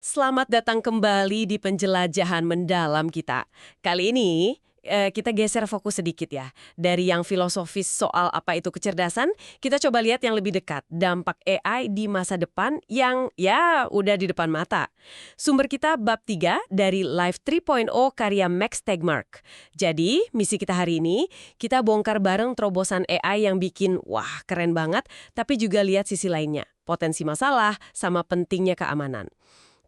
Selamat datang kembali di penjelajahan mendalam kita. Kali ini kita geser fokus sedikit ya. Dari yang filosofis soal apa itu kecerdasan, kita coba lihat yang lebih dekat, dampak AI di masa depan yang ya udah di depan mata. Sumber kita bab 3 dari Life 3.0 karya Max Tegmark. Jadi, misi kita hari ini, kita bongkar bareng terobosan AI yang bikin wah keren banget, tapi juga lihat sisi lainnya, potensi masalah sama pentingnya keamanan.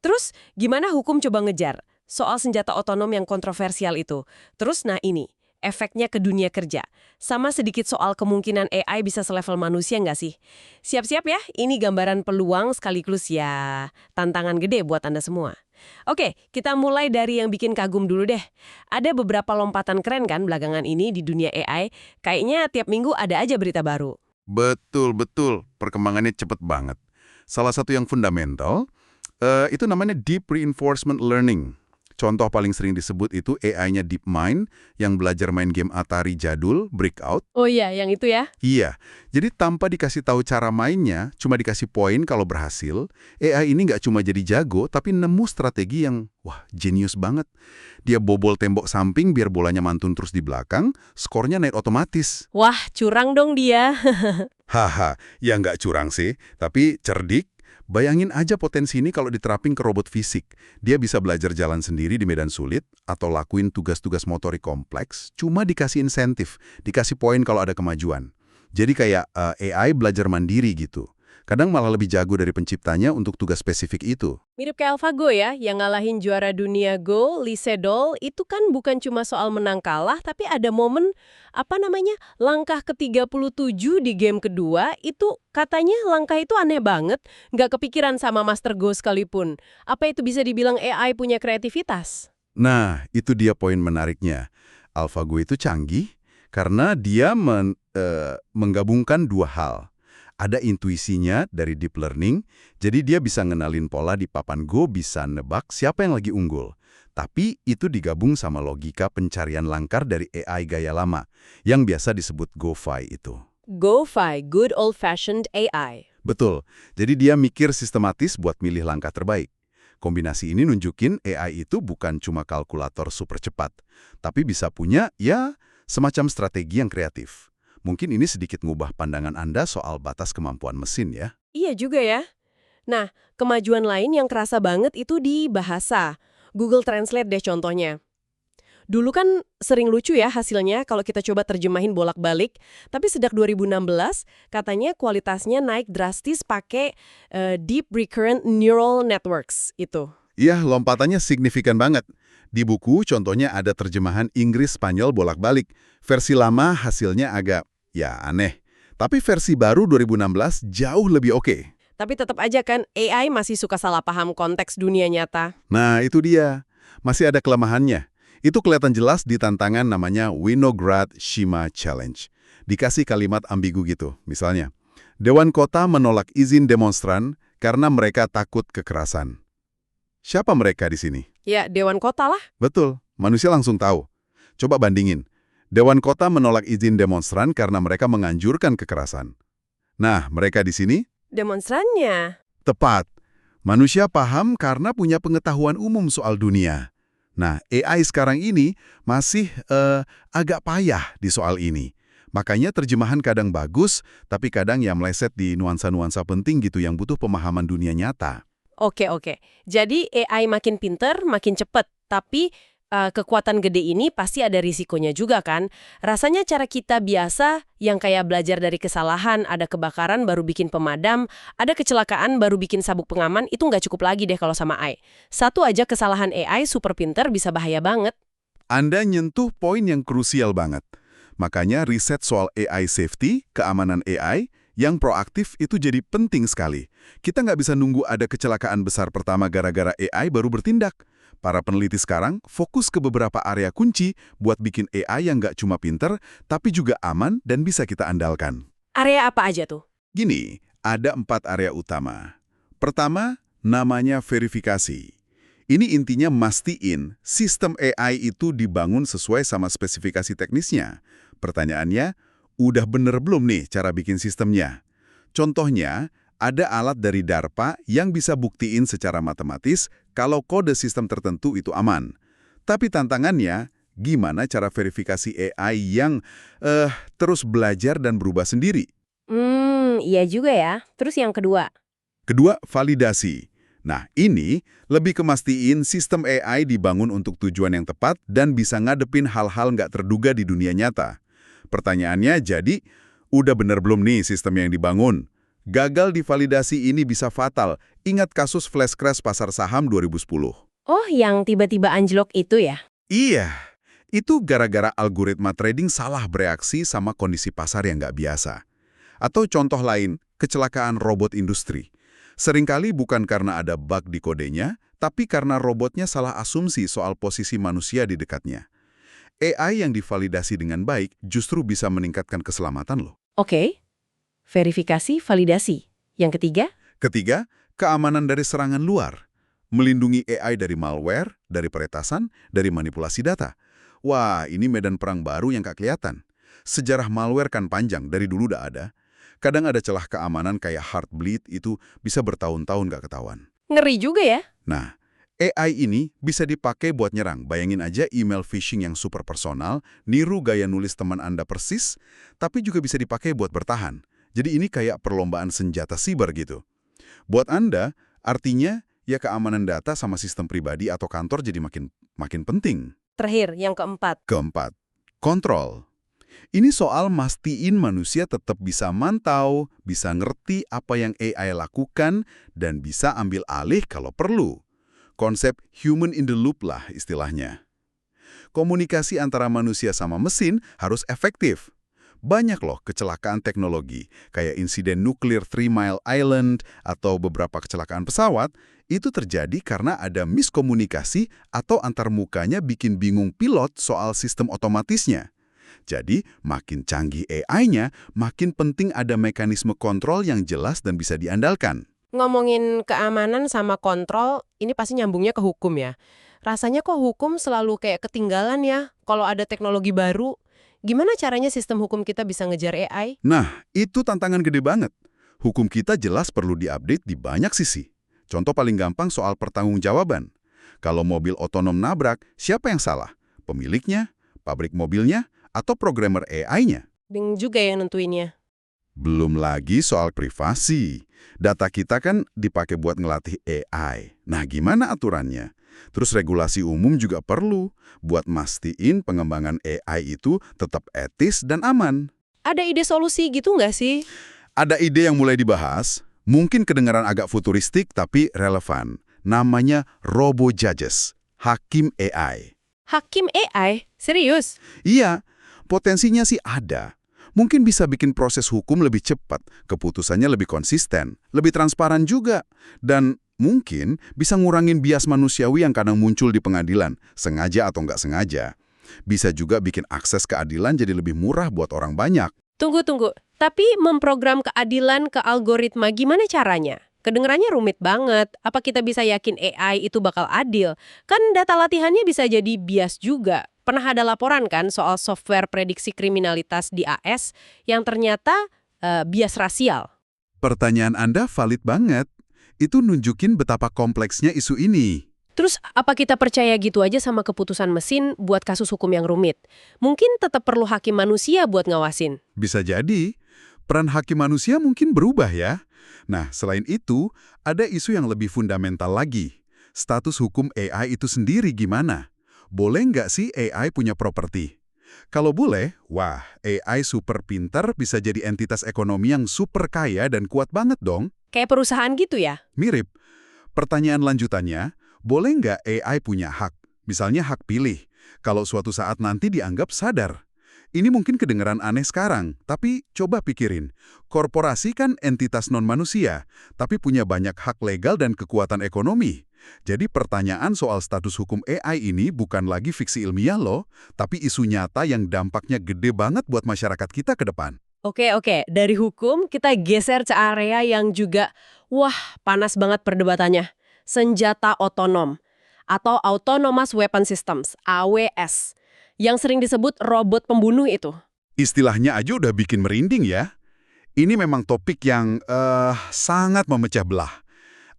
Terus, gimana hukum coba ngejar? Soal senjata otonom yang kontroversial itu. Terus, nah ini, efeknya ke dunia kerja. Sama sedikit soal kemungkinan AI bisa selevel manusia nggak sih? Siap-siap ya, ini gambaran peluang sekaligus ya tantangan gede buat Anda semua. Oke, kita mulai dari yang bikin kagum dulu deh. Ada beberapa lompatan keren kan belakangan ini di dunia AI. Kayaknya tiap minggu ada aja berita baru. Betul. Perkembangannya cepet banget. Salah satu yang fundamental, itu namanya Deep Reinforcement Learning. Contoh paling sering disebut itu AI-nya DeepMind yang belajar main game Atari jadul, Breakout. Oh iya, yang itu ya? Iya, jadi tanpa dikasih tahu cara mainnya, cuma dikasih poin kalau berhasil, AI ini nggak cuma jadi jago, tapi nemu strategi yang, wah, jenius banget. Dia bobol tembok samping biar bolanya mantun terus di belakang, skornya naik otomatis. Wah, curang dong dia. Haha, ya nggak curang sih, tapi cerdik. Bayangin aja potensi ini kalau diterapin ke robot fisik. Dia bisa belajar jalan sendiri di medan sulit atau lakuin tugas-tugas motorik kompleks, cuma dikasih insentif, dikasih poin kalau ada kemajuan. Jadi kayak AI belajar mandiri gitu. Kadang malah lebih jago dari penciptanya untuk tugas spesifik itu. Mirip kayak AlphaGo ya, yang ngalahin juara dunia Go, Lee Sedol, itu kan bukan cuma soal menang kalah, tapi ada momen, langkah ke-37 di game kedua, itu katanya langkah itu aneh banget, nggak kepikiran sama Master Go sekalipun. Apa itu bisa dibilang AI punya kreativitas? Nah, itu dia poin menariknya. AlphaGo itu canggih karena dia menggabungkan dua hal. Ada intuisinya dari deep learning, jadi dia bisa ngenalin pola di papan Go, bisa nebak siapa yang lagi unggul. Tapi itu digabung sama logika pencarian langkar dari AI gaya lama, yang biasa disebut GoFi itu. GoFi, Good Old Fashioned AI. Betul, jadi dia mikir sistematis buat milih langkah terbaik. Kombinasi ini nunjukin AI itu bukan cuma kalkulator super cepat, tapi bisa punya, ya, semacam strategi yang kreatif. Mungkin ini sedikit ngubah pandangan Anda soal batas kemampuan mesin ya. Iya juga ya. Nah, kemajuan lain yang kerasa banget itu di bahasa. Google Translate deh contohnya. Dulu kan sering lucu ya hasilnya kalau kita coba terjemahin bolak-balik, tapi sejak 2016 katanya kualitasnya naik drastis pakai Deep Recurrent Neural Networks itu. Iya, lompatannya signifikan banget. Di buku contohnya ada terjemahan Inggris-Spanyol bolak-balik. Versi lama hasilnya agak, ya, aneh. Tapi versi baru 2016 jauh lebih oke. Tapi tetap aja kan AI masih suka salah paham konteks dunia nyata. Nah, itu dia. Masih ada kelemahannya. Itu kelihatan jelas di tantangan namanya Winograd-Shima Challenge. Dikasih kalimat ambigu gitu. Misalnya, Dewan Kota menolak izin demonstran karena mereka takut kekerasan. Siapa mereka di sini? Ya, Dewan Kota lah. Betul, manusia langsung tahu. Coba bandingin. Dewan Kota menolak izin demonstran karena mereka menganjurkan kekerasan. Nah, mereka di sini? Demonstrannya. Tepat. Manusia paham karena punya pengetahuan umum soal dunia. Nah, AI sekarang ini masih agak payah di soal ini. Makanya terjemahan kadang bagus, tapi kadang ya meleset di nuansa-nuansa penting gitu yang butuh pemahaman dunia nyata. Oke. Jadi AI makin pinter, makin cepet. Tapi kekuatan gede ini pasti ada risikonya juga kan. Rasanya cara kita biasa yang kayak belajar dari kesalahan, ada kebakaran baru bikin pemadam, ada kecelakaan baru bikin sabuk pengaman, itu nggak cukup lagi deh kalau sama AI. Satu aja kesalahan AI super pinter bisa bahaya banget. Anda nyentuh poin yang krusial banget. Makanya riset soal AI safety, keamanan AI, yang proaktif itu jadi penting sekali. Kita nggak bisa nunggu ada kecelakaan besar pertama gara-gara AI baru bertindak. Para peneliti sekarang fokus ke beberapa area kunci buat bikin AI yang nggak cuma pinter, tapi juga aman dan bisa kita andalkan. Area apa aja tuh? Gini, ada 4 area utama. Pertama, namanya verifikasi. Ini intinya mastiin sistem AI itu dibangun sesuai sama spesifikasi teknisnya. Pertanyaannya, udah bener belum nih cara bikin sistemnya? Contohnya, Ada alat dari DARPA yang bisa buktiin secara matematis kalau kode sistem tertentu itu aman. Tapi tantangannya, gimana cara verifikasi AI yang terus belajar dan berubah sendiri? Iya juga ya. Terus yang kedua? Kedua, validasi. Nah, ini lebih ke mastiin sistem AI dibangun untuk tujuan yang tepat dan bisa ngadepin hal-hal nggak terduga di dunia nyata. Pertanyaannya jadi, udah bener belum nih sistem yang dibangun? Gagal di validasi ini bisa fatal. Ingat kasus flash crash pasar saham 2010. Oh, yang tiba-tiba anjlok itu ya? Iya, itu gara-gara algoritma trading salah bereaksi sama kondisi pasar yang nggak biasa. Atau contoh lain, kecelakaan robot industri. Seringkali bukan karena ada bug di kodenya, tapi karena robotnya salah asumsi soal posisi manusia di dekatnya. AI yang divalidasi dengan baik justru bisa meningkatkan keselamatan loh. Oke. Verifikasi, validasi. Yang ketiga? Ketiga, keamanan dari serangan luar. Melindungi AI dari malware, dari peretasan, dari manipulasi data. Wah, ini medan perang baru yang nggak kelihatan. Sejarah malware kan panjang, dari dulu udah ada. Kadang ada celah keamanan kayak Heartbleed itu bisa bertahun-tahun nggak ketahuan. Ngeri juga ya? Nah, AI ini bisa dipakai buat nyerang. Bayangin aja email phishing yang super personal, niru gaya nulis teman Anda persis, tapi juga bisa dipakai buat bertahan. Jadi ini kayak perlombaan senjata siber gitu. Buat Anda, artinya ya keamanan data sama sistem pribadi atau kantor jadi makin penting. Terakhir, yang keempat. Keempat, kontrol. Ini soal mastiin manusia tetap bisa mantau, bisa ngerti apa yang AI lakukan, dan bisa ambil alih kalau perlu. Konsep human in the loop lah istilahnya. Komunikasi antara manusia sama mesin harus efektif. Banyak loh kecelakaan teknologi, kayak insiden nuklir Three Mile Island atau beberapa kecelakaan pesawat, itu terjadi karena ada miskomunikasi atau antarmukanya bikin bingung pilot soal sistem otomatisnya. Jadi, makin canggih AI-nya, makin penting ada mekanisme kontrol yang jelas dan bisa diandalkan. Ngomongin keamanan sama kontrol, ini pasti nyambungnya ke hukum ya. Rasanya kok hukum selalu kayak ketinggalan ya kalau ada teknologi baru. Gimana caranya sistem hukum kita bisa ngejar AI? Nah, itu tantangan gede banget. Hukum kita jelas perlu diupdate di banyak sisi. Contoh paling gampang soal pertanggungjawaban. Kalau mobil otonom nabrak, siapa yang salah? Pemiliknya, pabrik mobilnya, atau programmer AI-nya? Bingung juga yang nentuinnya. Belum lagi soal privasi. Data kita kan dipakai buat ngelatih AI. Nah, gimana aturannya? Terus regulasi umum juga perlu buat mastiin pengembangan AI itu tetap etis dan aman. Ada ide solusi gitu nggak sih? Ada ide yang mulai dibahas, mungkin kedengaran agak futuristik tapi relevan. Namanya Robo-Judges, Hakim AI. Hakim AI? Serius? Iya, potensinya sih ada. Mungkin bisa bikin proses hukum lebih cepat, keputusannya lebih konsisten, lebih transparan juga. Dan mungkin bisa ngurangin bias manusiawi yang kadang muncul di pengadilan, sengaja atau nggak sengaja. Bisa juga bikin akses keadilan jadi lebih murah buat orang banyak. Tunggu. Tapi memprogram keadilan ke algoritma gimana caranya? Kedengerannya rumit banget. Apa kita bisa yakin AI itu bakal adil? Kan data latihannya bisa jadi bias juga. Pernah ada laporan kan soal software prediksi kriminalitas di AS yang ternyata bias rasial. Pertanyaan Anda valid banget. Itu nunjukin betapa kompleksnya isu ini. Terus apa kita percaya gitu aja sama keputusan mesin buat kasus hukum yang rumit? Mungkin tetap perlu hakim manusia buat ngawasin. Bisa jadi, peran hakim manusia mungkin berubah ya. Nah, selain itu, ada isu yang lebih fundamental lagi. Status hukum AI itu sendiri gimana? Boleh nggak sih AI punya properti? Kalau boleh, wah, AI super pintar bisa jadi entitas ekonomi yang super kaya dan kuat banget dong. Kayak perusahaan gitu ya? Mirip. Pertanyaan lanjutannya, boleh nggak AI punya hak? Misalnya hak pilih, kalau suatu saat nanti dianggap sadar. Ini mungkin kedengeran aneh sekarang, tapi coba pikirin. Korporasi kan entitas non-manusia, tapi punya banyak hak legal dan kekuatan ekonomi. Jadi pertanyaan soal status hukum AI ini bukan lagi fiksi ilmiah loh, tapi isu nyata yang dampaknya gede banget buat masyarakat kita ke depan. Oke. Dari hukum kita geser ke area yang juga, panas banget perdebatannya. Senjata otonom atau Autonomous Weapon Systems, AWS. Yang sering disebut robot pembunuh itu. Istilahnya aja udah bikin merinding ya. Ini memang topik yang sangat memecah belah.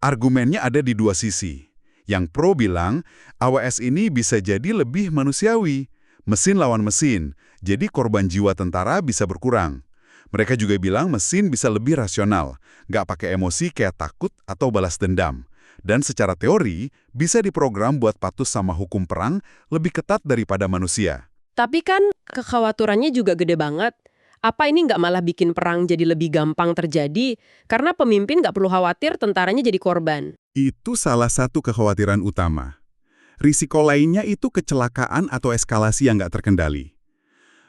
Argumennya ada di dua sisi. Yang pro bilang, AWS ini bisa jadi lebih manusiawi, mesin lawan mesin, jadi korban jiwa tentara bisa berkurang. Mereka juga bilang mesin bisa lebih rasional, nggak pakai emosi kayak takut atau balas dendam. Dan secara teori, bisa diprogram buat patuh sama hukum perang lebih ketat daripada manusia. Tapi kan kekhawatirannya juga gede banget. Apa ini nggak malah bikin perang jadi lebih gampang terjadi? Karena pemimpin nggak perlu khawatir tentaranya jadi korban. Itu salah satu kekhawatiran utama. Risiko lainnya itu kecelakaan atau eskalasi yang nggak terkendali.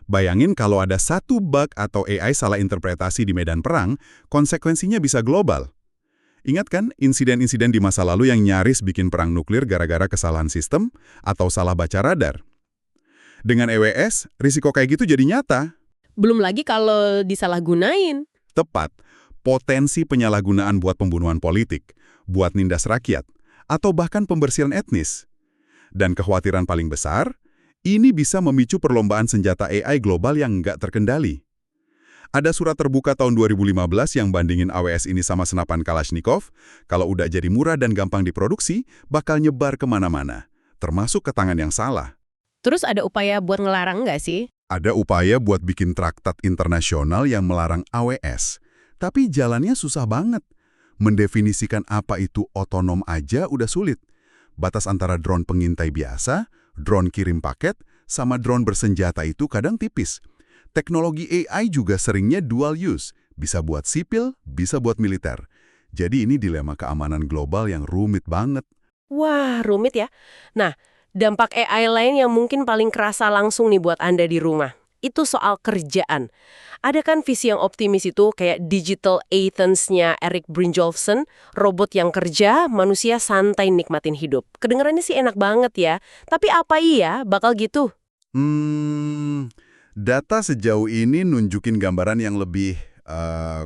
Bayangin kalau ada satu bug atau AI salah interpretasi di medan perang, konsekuensinya bisa global. Ingat kan insiden-insiden di masa lalu yang nyaris bikin perang nuklir gara-gara kesalahan sistem atau salah baca radar? Dengan EWS, risiko kayak gitu jadi nyata. Belum lagi kalau disalahgunain. Tepat, potensi penyalahgunaan buat pembunuhan politik, buat nindas rakyat, atau bahkan pembersihan etnis. Dan kekhawatiran paling besar, ini bisa memicu perlombaan senjata AI global yang nggak terkendali. Ada surat terbuka tahun 2015 yang bandingin AWS ini sama senapan Kalashnikov, kalau udah jadi murah dan gampang diproduksi, bakal nyebar kemana-mana, termasuk ke tangan yang salah. Terus ada upaya buat ngelarang nggak sih? Ada upaya buat bikin traktat internasional yang melarang AWS, tapi jalannya susah banget. Mendefinisikan apa itu otonom aja udah sulit. Batas antara drone pengintai biasa, drone kirim paket, sama drone bersenjata itu kadang tipis. Teknologi AI juga seringnya dual use, bisa buat sipil, bisa buat militer. Jadi ini dilema keamanan global yang rumit banget. Wah, rumit ya. Nah, dampak AI lain yang mungkin paling kerasa langsung nih buat Anda di rumah, itu soal kerjaan. Ada kan visi yang optimis itu kayak Digital Athens-nya Eric Brynjolfsson, robot yang kerja, manusia santai nikmatin hidup. Kedengarannya sih enak banget ya, tapi apa iya bakal gitu? Data sejauh ini nunjukin gambaran yang lebih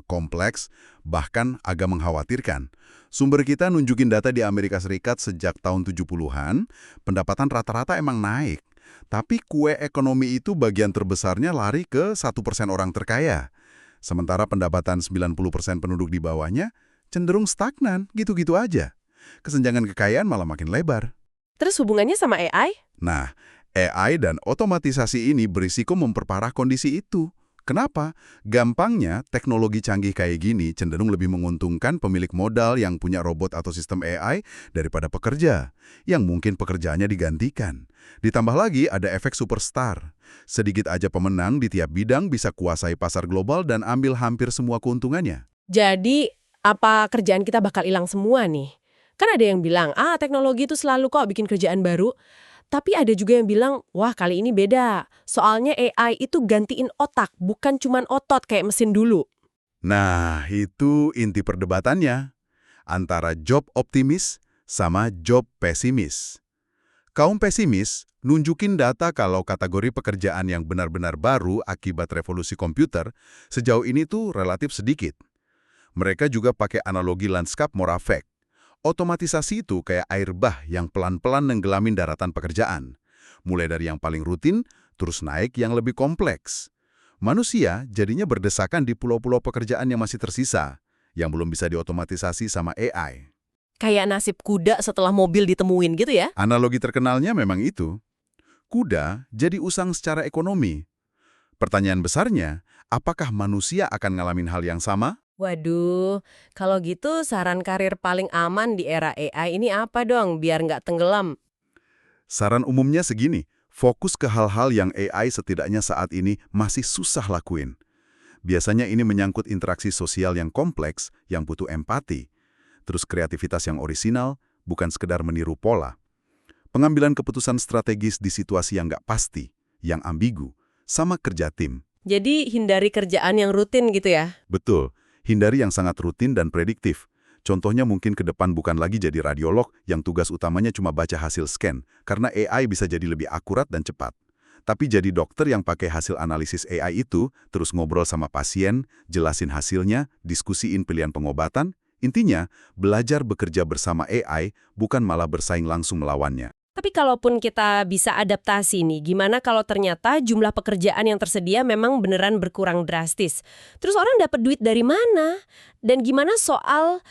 kompleks, bahkan agak mengkhawatirkan. Sumber kita nunjukin data di Amerika Serikat sejak tahun 70-an, pendapatan rata-rata emang naik. Tapi kue ekonomi itu bagian terbesarnya lari ke 1% orang terkaya. Sementara pendapatan 90% penduduk di bawahnya cenderung stagnan, gitu-gitu aja. Kesenjangan kekayaan malah makin lebar. Terus hubungannya sama AI? Nah, AI dan otomatisasi ini berisiko memperparah kondisi itu. Kenapa? Gampangnya, teknologi canggih kayak gini cenderung lebih menguntungkan pemilik modal yang punya robot atau sistem AI daripada pekerja, yang mungkin pekerjaannya digantikan. Ditambah lagi ada efek superstar. Sedikit aja pemenang di tiap bidang bisa kuasai pasar global dan ambil hampir semua keuntungannya. Jadi, apa kerjaan kita bakal hilang semua nih? Kan ada yang bilang, teknologi itu selalu kok bikin kerjaan baru. Tapi ada juga yang bilang, wah kali ini beda. Soalnya AI itu gantiin otak, bukan cuman otot kayak mesin dulu. Nah, itu inti perdebatannya. Antara job optimis sama job pesimis. Kaum pesimis nunjukin data kalau kategori pekerjaan yang benar-benar baru akibat revolusi komputer sejauh ini tuh relatif sedikit. Mereka juga pakai analogi lanskap Moravec. Otomatisasi itu kayak air bah yang pelan-pelan nenggelamin daratan pekerjaan. Mulai dari yang paling rutin, terus naik yang lebih kompleks. Manusia jadinya berdesakan di pulau-pulau pekerjaan yang masih tersisa, yang belum bisa diotomatisasi sama AI. Kayak nasib kuda setelah mobil ditemuin gitu ya? Analogi terkenalnya memang itu. Kuda jadi usang secara ekonomi. Pertanyaan besarnya, apakah manusia akan ngalamin hal yang sama? Waduh, kalau gitu saran karir paling aman di era AI ini apa dong biar nggak tenggelam? Saran umumnya segini, fokus ke hal-hal yang AI setidaknya saat ini masih susah lakuin. Biasanya ini menyangkut interaksi sosial yang kompleks, yang butuh empati. Terus kreativitas yang orisinal, bukan sekedar meniru pola. Pengambilan keputusan strategis di situasi yang nggak pasti, yang ambigu, sama kerja tim. Jadi hindari kerjaan yang rutin gitu ya? Betul, hindari yang sangat rutin dan prediktif. Contohnya mungkin ke depan bukan lagi jadi radiolog yang tugas utamanya cuma baca hasil scan, karena AI bisa jadi lebih akurat dan cepat. Tapi jadi dokter yang pakai hasil analisis AI itu, terus ngobrol sama pasien, jelasin hasilnya, diskusiin pilihan pengobatan. Intinya, belajar bekerja bersama AI bukan malah bersaing langsung melawannya. Tapi kalaupun kita bisa adaptasi nih, gimana kalau ternyata jumlah pekerjaan yang tersedia memang beneran berkurang drastis? Terus orang dapat duit dari mana? Dan gimana soal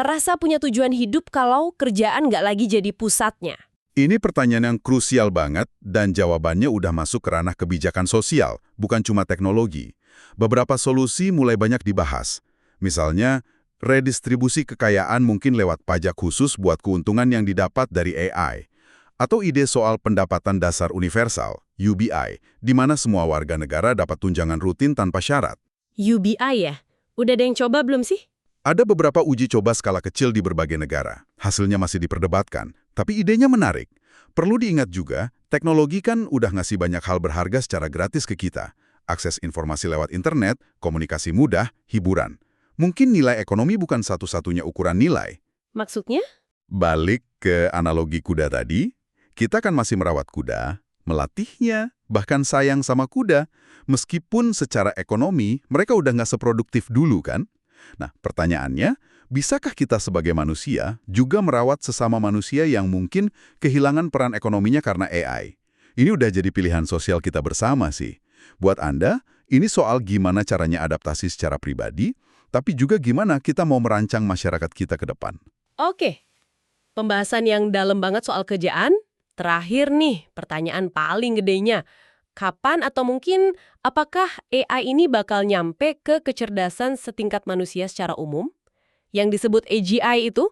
rasa punya tujuan hidup kalau kerjaan nggak lagi jadi pusatnya? Ini pertanyaan yang krusial banget dan jawabannya udah masuk ke ranah kebijakan sosial, bukan cuma teknologi. Beberapa solusi mulai banyak dibahas. Misalnya, redistribusi kekayaan mungkin lewat pajak khusus buat keuntungan yang didapat dari AI. Atau ide soal pendapatan dasar universal, UBI, di mana semua warga negara dapat tunjangan rutin tanpa syarat. UBI ya? Udah ada yang coba belum sih? Ada beberapa uji coba skala kecil di berbagai negara. Hasilnya masih diperdebatkan, tapi idenya menarik. Perlu diingat juga, teknologi kan udah ngasih banyak hal berharga secara gratis ke kita. Akses informasi lewat internet, komunikasi mudah, hiburan. Mungkin nilai ekonomi bukan satu-satunya ukuran nilai. Maksudnya? Balik ke analogi kuda tadi, kita kan masih merawat kuda, melatihnya, bahkan sayang sama kuda, meskipun secara ekonomi mereka udah nggak seproduktif dulu kan? Nah, pertanyaannya, bisakah kita sebagai manusia juga merawat sesama manusia yang mungkin kehilangan peran ekonominya karena AI? Ini udah jadi pilihan sosial kita bersama sih. Buat Anda, ini soal gimana caranya adaptasi secara pribadi, tapi juga gimana kita mau merancang masyarakat kita ke depan. Oke. Pembahasan yang dalam banget soal kerjaan. Terakhir nih, pertanyaan paling gedenya. Kapan atau mungkin apakah AI ini bakal nyampe ke kecerdasan setingkat manusia secara umum? Yang disebut AGI itu,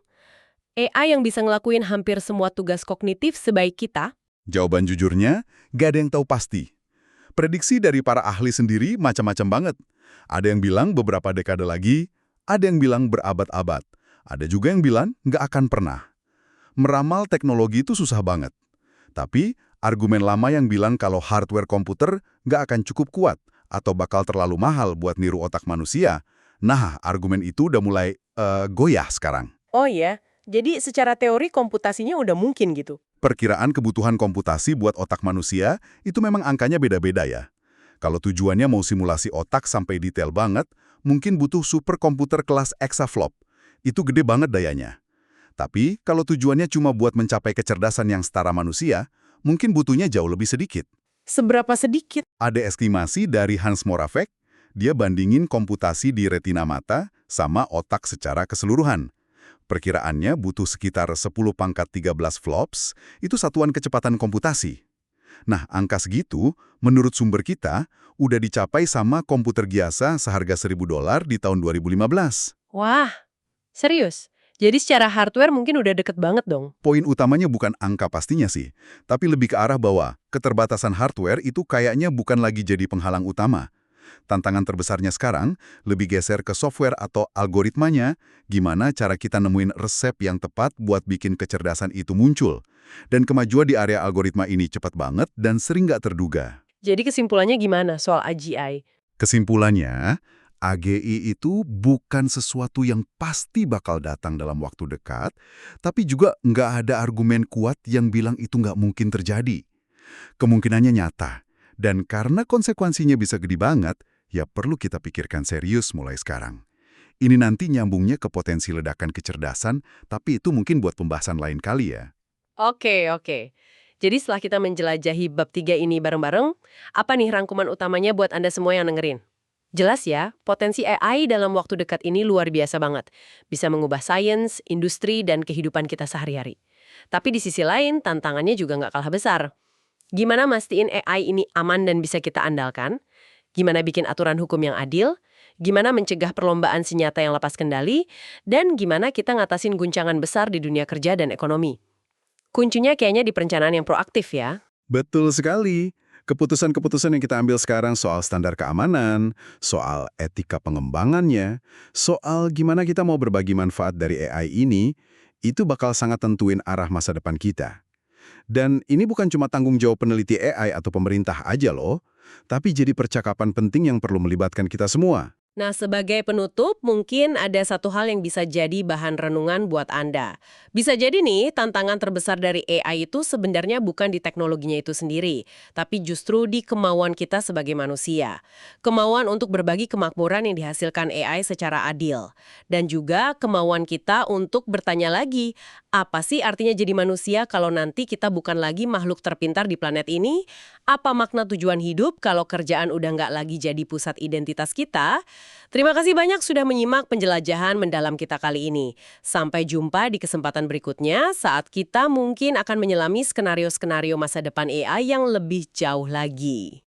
AI yang bisa ngelakuin hampir semua tugas kognitif sebaik kita. Jawaban jujurnya, gak ada yang tahu pasti. Prediksi dari para ahli sendiri macam-macam banget. Ada yang bilang beberapa dekade lagi, ada yang bilang berabad-abad. Ada juga yang bilang nggak akan pernah. Meramal teknologi itu susah banget. Tapi, argumen lama yang bilang kalau hardware komputer nggak akan cukup kuat atau bakal terlalu mahal buat niru otak manusia, nah, argumen itu udah mulai goyah sekarang. Oh iya, jadi secara teori komputasinya udah mungkin gitu. Perkiraan kebutuhan komputasi buat otak manusia itu memang angkanya beda-beda ya. Kalau tujuannya mau simulasi otak sampai detail banget, mungkin butuh superkomputer kelas exaflop. Itu gede banget dayanya. Tapi, kalau tujuannya cuma buat mencapai kecerdasan yang setara manusia, mungkin butuhnya jauh lebih sedikit. Seberapa sedikit? Ada estimasi dari Hans Moravec, dia bandingin komputasi di retina mata sama otak secara keseluruhan. Perkiraannya butuh sekitar 10⁻13 flops, itu satuan kecepatan komputasi. Nah, angka segitu, menurut sumber kita, udah dicapai sama komputer biasa seharga $1.000 di tahun 2015. Wah, serius? Jadi secara hardware mungkin udah deket banget dong. Poin utamanya bukan angka pastinya sih, tapi lebih ke arah bahwa keterbatasan hardware itu kayaknya bukan lagi jadi penghalang utama. Tantangan terbesarnya sekarang lebih geser ke software atau algoritmanya, gimana cara kita nemuin resep yang tepat buat bikin kecerdasan itu muncul. Dan kemajuan di area algoritma ini cepat banget dan sering nggak terduga. Jadi kesimpulannya gimana soal AGI? Kesimpulannya, AGI itu bukan sesuatu yang pasti bakal datang dalam waktu dekat, tapi juga nggak ada argumen kuat yang bilang itu nggak mungkin terjadi. Kemungkinannya nyata, dan karena konsekuensinya bisa gede banget, ya perlu kita pikirkan serius mulai sekarang. Ini nanti nyambungnya ke potensi ledakan kecerdasan, tapi itu mungkin buat pembahasan lain kali ya. Oke. Jadi setelah kita menjelajahi bab 3 ini bareng-bareng, apa nih rangkuman utamanya buat Anda semua yang dengerin? Jelas ya, potensi AI dalam waktu dekat ini luar biasa banget. Bisa mengubah sains, industri, dan kehidupan kita sehari-hari. Tapi di sisi lain, tantangannya juga nggak kalah besar. Gimana mastiin AI ini aman dan bisa kita andalkan? Gimana bikin aturan hukum yang adil? Gimana mencegah perlombaan senjata yang lepas kendali? Dan gimana kita ngatasin guncangan besar di dunia kerja dan ekonomi? Kuncinya kayaknya di perencanaan yang proaktif ya. Betul sekali. Keputusan-keputusan yang kita ambil sekarang soal standar keamanan, soal etika pengembangannya, soal gimana kita mau berbagi manfaat dari AI ini, itu bakal sangat tentuin arah masa depan kita. Dan ini bukan cuma tanggung jawab peneliti AI atau pemerintah aja loh, tapi jadi percakapan penting yang perlu melibatkan kita semua. Nah, sebagai penutup, mungkin ada satu hal yang bisa jadi bahan renungan buat Anda. Bisa jadi nih, tantangan terbesar dari AI itu sebenarnya bukan di teknologinya itu sendiri, tapi justru di kemauan kita sebagai manusia. Kemauan untuk berbagi kemakmuran yang dihasilkan AI secara adil. Dan juga kemauan kita untuk bertanya lagi, apa sih artinya jadi manusia kalau nanti kita bukan lagi makhluk terpintar di planet ini? Apa makna tujuan hidup kalau kerjaan udah nggak lagi jadi pusat identitas kita? Terima kasih banyak sudah menyimak penjelajahan mendalam kita kali ini. Sampai jumpa di kesempatan berikutnya saat kita mungkin akan menyelami skenario-skenario masa depan AI yang lebih jauh lagi.